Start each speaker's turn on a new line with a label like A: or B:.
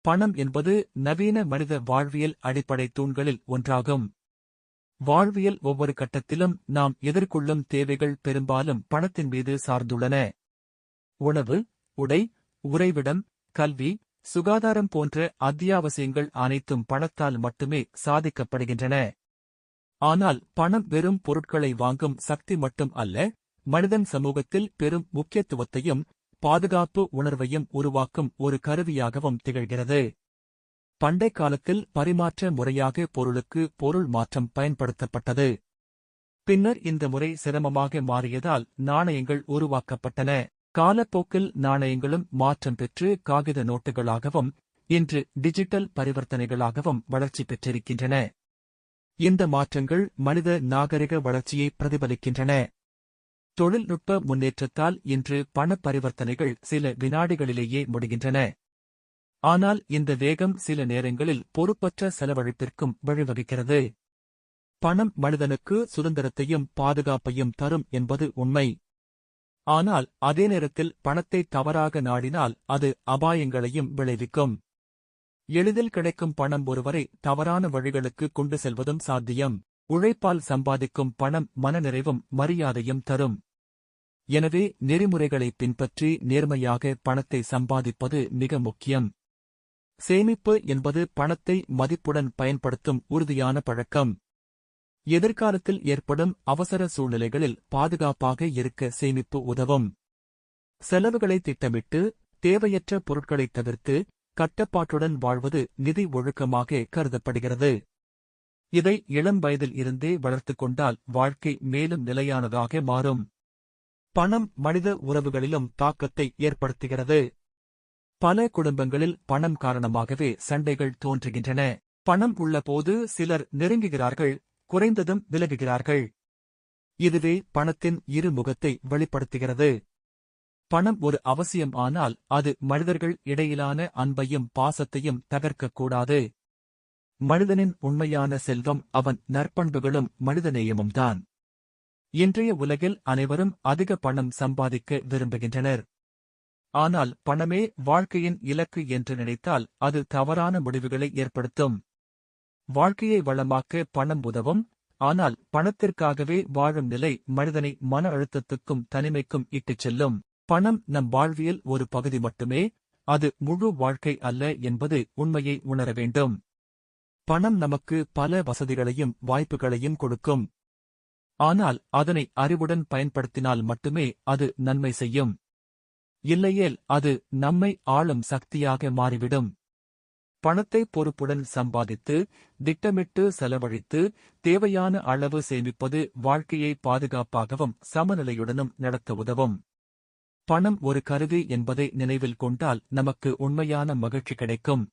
A: பணம் என்பது நவீன மனித வாழ்வியல் அடிப்படை தூண்களில் ஒன்றாகும். வாழ்வியல் ஒவ்வொரு கட்டத்திலும் நாம் எதிர்கொள்ளும் தேவைகள் பெரும்பாலும் பணத்தின் மீது சார்ந்துள்ளன. உணவு, உடை, உறைவிடம், கல்வி, சுகாதாரம் போன்ற அத்தியாவசியங்கள் அனைத்தும் பணத்தால் மட்டுமே சாதிக்கப்படுகின்றன. ஆனால் பணம் வெறும் பொருட்களை வாங்கும் சக்தி மட்டும் அல்ல, மனிதன் சமூகத்தில் பெரும் முக்கியத்துவத்தையும் பாதுகாப்பு உணர்வையும் உருவாக்கும் ஒரு கருவியாகவும் திகழ்கிறது. பண்டை காலத்தில் பரிமாற்ற முறையாக பொருளுக்கு பொருள் மாற்றம் பயன்படுத்தப்பட்டது. பின்னர் இந்த முறை சிரமமாக மாறியதால் நாணயங்கள் உருவாக்கப்பட்டன. காலப்போக்கில் நாணயங்களும் மாற்றம் பெற்று காகித நோட்டுகளாகவும் இன்று டிஜிட்டல் பரிவர்த்தனைகளாகவும் வளர்ச்சி பெற்றிருக்கின்றன. இந்த மாற்றங்கள் மனித நாகரிக வளர்ச்சியை பிரதிபலிக்கின்றன. தொழில்நுட்ப முன்னேற்றத்தால் இன்று பண பரிவர்த்தனைகள் சில வினாடிகளிலேயே முடிகின்றன. ஆனால் இந்த வேகம் சில நேரங்களில் பொறுப்பற்ற செலவழிப்பிற்கும் வழிவகுக்கிறது. பணம் மனிதனுக்கு சுதந்திரத்தையும் பாதுகாப்பையும் தரும் என்பது உண்மை. ஆனால் அதே நேரத்தில் பணத்தை தவறாக நாடினால் அது அபாயங்களையும் விளைவிக்கும். எளிதில் கிடைக்கும் பணம் ஒருவரை தவறான வழிகளுக்கு கொண்டு செல்வதும் சாத்தியம். உழைப்பால் சம்பாதிக்கும் பணம் மனநிறைவும் மரியாதையும் தரும். எனவே நெறிமுறைகளை பின்பற்றி நேர்மையாக பணத்தை சம்பாதிப்பது மிக முக்கியம். சேமிப்பு என்பது பணத்தை மதிப்புடன் பயன்படுத்தும் உறுதியான பழக்கம். எதிர்காலத்தில் ஏற்படும் அவசர சூழ்நிலைகளில் பாதுகாப்பாக இருக்க சேமிப்பு உதவும். செலவுகளை திட்டமிட்டு தேவையற்ற பொருட்களை தவிர்த்து கட்டுப்பாட்டுடன் வாழ்வது நிதி ஒழுக்கமாக கருதப்படுகிறது. இதை இளம் வயதில் இருந்தே வளர்த்துக் கொண்டால் வாழ்க்கை மேலும் நிலையானதாக மாறும். பணம் மனித உறவுகளிலும் தாக்கத்தை ஏற்படுத்துகிறது. பல குடும்பங்களில் பணம் காரணமாகவே சண்டைகள் தோன்றுகின்றன. பணம் உள்ளபோது சிலர் நெருங்குகிறார்கள், குறைந்ததும் விலகுகிறார்கள். இதுவே பணத்தின் இருமுகத்தை வெளிப்படுத்துகிறது. பணம் ஒரு அவசியம், ஆனால் அது மனிதர்கள் இடையிலான அன்பையும் பாசத்தையும் தகர்க்கக்கூடாது. மனிதனின் உண்மையான செல்வம் அவன் நற்பண்புகளும் மனிதநேயமும் தான். இன்றைய உலகில் அனைவரும் அதிக பணம் சம்பாதிக்க விரும்புகின்றனர். ஆனால் பணமே வாழ்க்கையின் இலக்கு என்று நினைத்தால் அது தவறான முடிவுகளை ஏற்படுத்தும். வாழ்க்கையை வளமாக்க பணம் உதவும், ஆனால் பணத்திற்காகவே வாழும் நிலை மனிதனை மன அழுத்தத்துக்கும் தனிமைக்கும் இட்டுச் செல்லும். பணம் நம் வாழ்வியல் ஒரு பகுதி மட்டுமே, அது முழு வாழ்க்கை அல்ல என்பது உண்மையை உணர வேண்டும். பணம் நமக்கு பல வசதிகளையும் வாய்ப்புகளையும் கொடுக்கும். ஆனால் அதனை அறிவுடன் பயன்படுத்தினால் மட்டுமே அது நன்மை செய்யும். இல்லையேல் அது நம்மை ஆளும் சக்தியாக மாறிவிடும். பணத்தை பொறுப்புடன் சம்பாதித்து திட்டமிட்டு செலவழித்து தேவையான அளவு சேமிப்பது வாழ்க்கையை பாதுகாப்பாகவும் சமநிலையுடனும் நடத்த உதவும். பணம் ஒரு கருவி என்பதை நினைவில் கொண்டால் நமக்கு உண்மையான மகிழ்ச்சி கிடைக்கும்.